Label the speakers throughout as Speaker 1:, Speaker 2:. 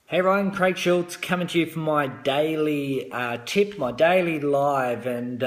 Speaker 1: Hey everyone, Craig Schultz coming to you from my daily tip, my daily live, and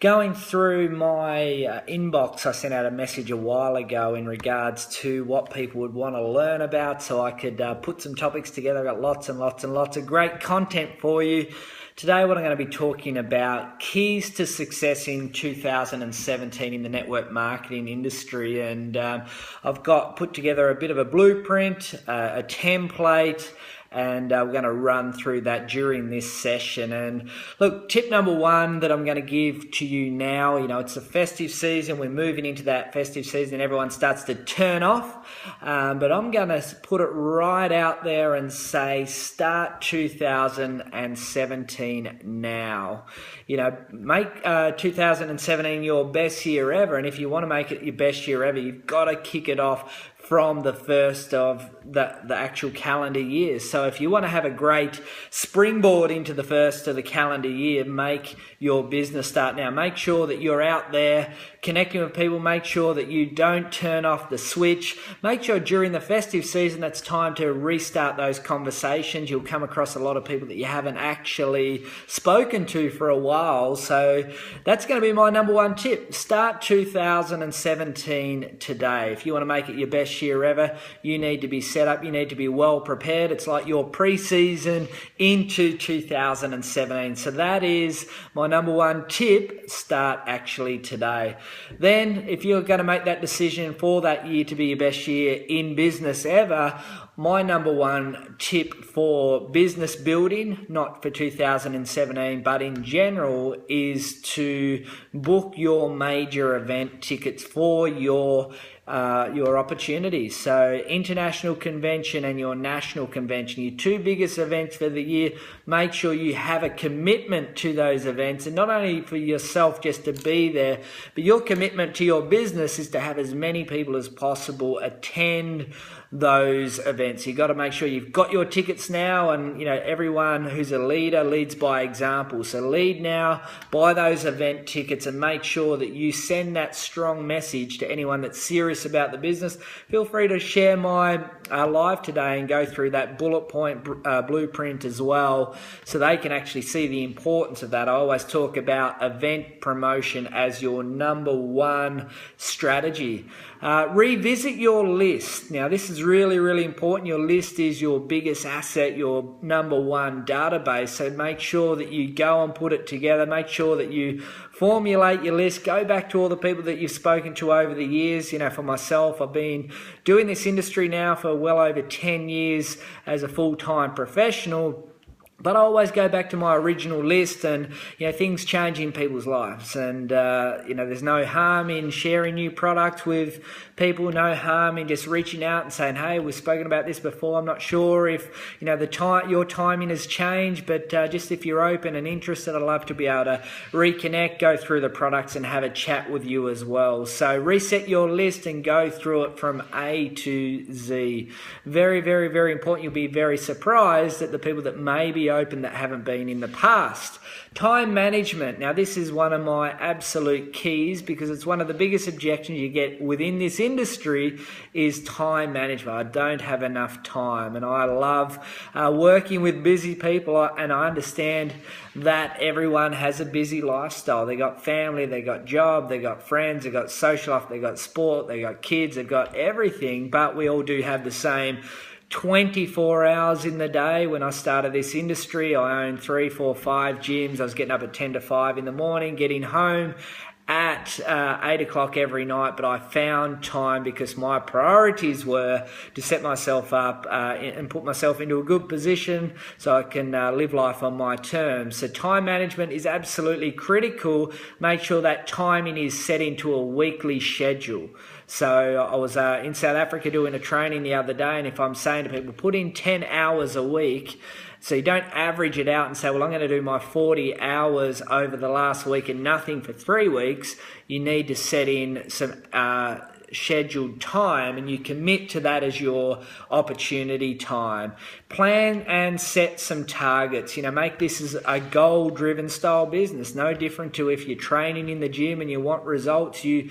Speaker 1: going through my inbox. I sent out a message a while ago in regards to what people would want to learn about, so I could put some topics together. I've got lots and lots and lots of great content for you. Today what I'm going to be talking about, keys to success in 2017 in the network marketing industry, and I've got put together a bit of a blueprint, a template, and we're going to run through that during this session. And look, tip number one that I'm going to give to you now, it's the festive season. We're moving into that festive season. Everyone starts to turn off. But I'm going to put it right out there and say, start 2017 now. Make 2017 your best year ever. And if you want to make it your best year ever, you've got to kick it off from the first of the actual calendar year. So if you want to have a great springboard into the first of the calendar year, make your business start now. Make sure that you're out there connecting with people. Make sure that you don't turn off the switch. Make sure during the festive season that's time to restart those conversations. You'll come across a lot of people that you haven't actually spoken to for a while. So that's going to be my number one tip. Start 2017 today. If you want to make it your best year ever, you need to be set up, you need to be well prepared. It's like your pre-season into 2017. So that is my number one tip. Start actually today. Then if you're going to make that decision for that year to be your best year in business ever, my number one tip for business building, not for 2017, but in general, is to book your major event tickets for your opportunities. So international convention and your national convention, your two biggest events for the year, make sure you have a commitment to those events, and not only for yourself just to be there, but your commitment to your business is to have as many people as possible attend those events. You've got to make sure you've got your tickets now, and everyone who's a leader leads by example. So lead now, buy those event tickets, and make sure that you send that strong message to anyone that's serious about the business. Feel free to share my live today and go through that bullet point blueprint as well, so they can actually see the importance of that. I always talk about event promotion as your number one strategy. Revisit your list. Now, this is really, really important. Your list is your biggest asset, your number one database. So make sure that you go and put it together. Make sure that you formulate your list. Go back to all the people that you've spoken to over the years. For myself, I've been doing this industry now for well over 10 years as a full-time professional. But I always go back to my original list, and things change in people's lives, and there's no harm in sharing new products with people, no harm in just reaching out and saying, hey, we've spoken about this before, I'm not sure if your timing has changed, but just if you're open and interested, I'd love to be able to reconnect, go through the products and have a chat with you as well. So reset your list and go through it from A to Z. Very, very, very important. You'll be very surprised at the people that may be open that haven't been in the past. Time management. Now, this is one of my absolute keys, because it's one of the biggest objections you get within this industry is time management. I don't have enough time, and I love working with busy people, and I understand that everyone has a busy lifestyle. They got family, they got job, they got friends, they got social life, they got sport, they got kids, they got everything, but we all do have the same 24 hours in the day. When I started this industry, I owned 3, 4, 5 gyms. I was getting up at 10 to 5 in the morning, getting home at 8 o'clock every night, but I found time because my priorities were to set myself up and put myself into a good position so I can live life on my terms. So time management is absolutely critical. Make sure that timing is set into a weekly schedule. So I was in South Africa doing a training the other day, and if I'm saying to people, put in 10 hours a week, so you don't average it out and say, well, I'm going to do my 40 hours over the last week and nothing for 3 weeks. You need to set in some scheduled time and you commit to that as your opportunity time. Plan and set some targets. Make this as a goal-driven style business. No different to if you're training in the gym and you want results. You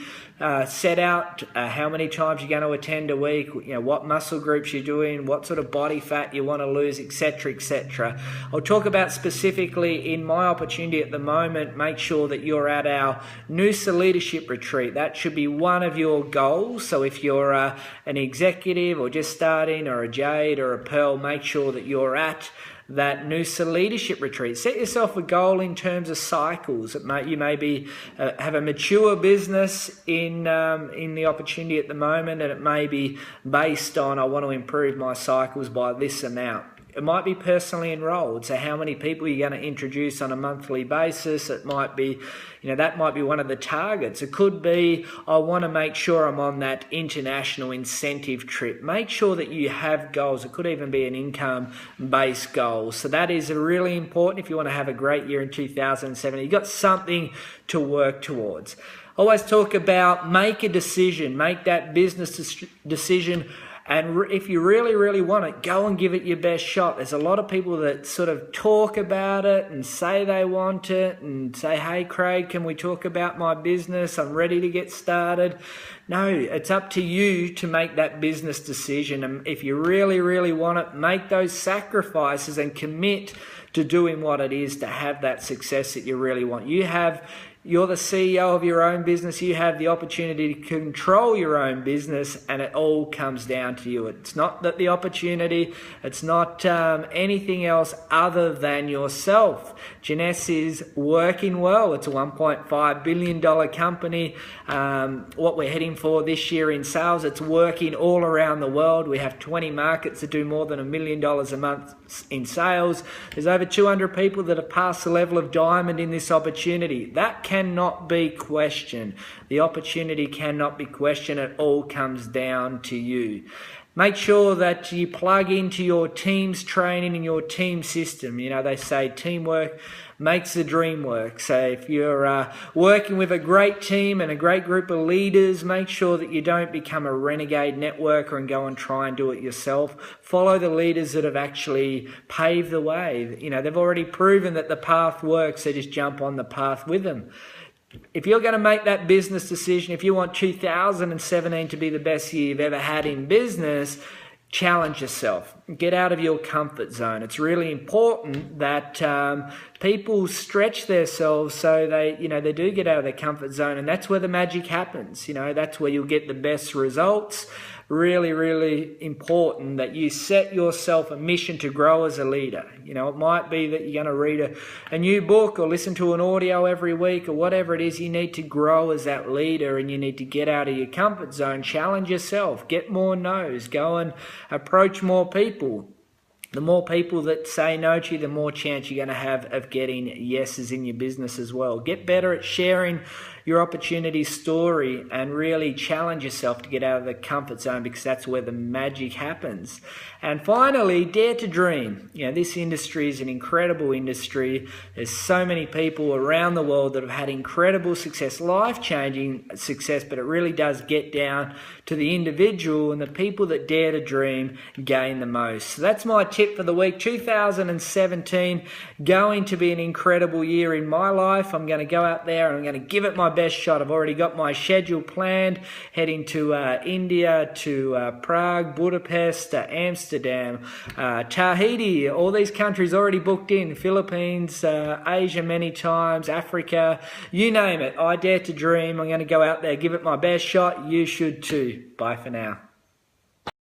Speaker 1: set out how many times you're going to attend a week, what muscle groups you're doing, what sort of body fat you want to lose, etc., etc. I'll talk about specifically in my opportunity at the moment. Make sure that you're at our Noosa Leadership Retreat. That should be one of your goals. So if you're an executive or just starting, or a Jade or a Pearl, make sure that you're at that Noosa Leadership Retreat. Set yourself a goal in terms of cycles. You may have a mature business in the opportunity at the moment, and it may be based on, I want to improve my cycles by this amount. It might be personally enrolled. So how many people you're going to introduce on a monthly basis? It might be, that might be one of the targets. It could be, I want to make sure I'm on that international incentive trip. Make sure that you have goals. It could even be an income-based goal. So that is really important if you want to have a great year in 2007. You've got something to work towards. Always talk about make a decision. Make that business decision. And if you really, really want it, go and give it your best shot. There's a lot of people that sort of talk about it and say they want it and say, hey, Craig, can we talk about my business? I'm ready to get started. No, it's up to you to make that business decision. And if you really, really want it, make those sacrifices and commit to doing what it is to have that success that you really want. You're the CEO of your own business. You have the opportunity to control your own business, and it all comes down to you. It's not that the opportunity, it's not anything else other than yourself. Jeunesse is working well. It's a $1.5 billion company. What we're heading for this year in sales, it's working all around the world. We have 20 markets that do more than $1 million a month in sales. There's over 200 people that have passed the level of diamond in this opportunity. That cannot be questioned. The opportunity cannot be questioned. It all comes down to you. Make sure that you plug into your team's training and your team system. They say teamwork makes the dream work. So if you're working with a great team and a great group of leaders, make sure that you don't become a renegade networker and go and try and do it yourself. Follow the leaders that have actually paved the way. They've already proven that the path works, so just jump on the path with them. If you're going to make that business decision, if you want 2017 to be the best year you've ever had in business, challenge yourself. Get out of your comfort zone. It's really important that people stretch themselves so they do get out of their comfort zone, and that's where the magic happens. That's where you'll get the best results. Really, really important that you set yourself a mission to grow as a leader. It might be that you're going to read a new book or listen to an audio every week or whatever it is. You need to grow as that leader, and you need to get out of your comfort zone, challenge yourself, get more no's, go and approach more people. The more people that say no to you, the more chance you're going to have of getting yeses in your business as well. Get better at sharing your opportunity story and really challenge yourself to get out of the comfort zone, because that's where the magic happens. And finally, dare to dream. This industry is an incredible industry. There's so many people around the world that have had incredible success, life-changing success, but it really does get down to the individual, and the people that dare to dream gain the most. So that's my tip for the week. 2017 going to be an incredible year in my life. I'm going to go out there and I'm going to give it my best shot. I've already got my schedule planned, heading to India, to Prague, Budapest, Amsterdam, Tahiti. All these countries already booked in. Philippines, Asia many times, Africa, you name it. I dare to dream. I'm going to go out there, give it my best shot. You should too. Bye for now.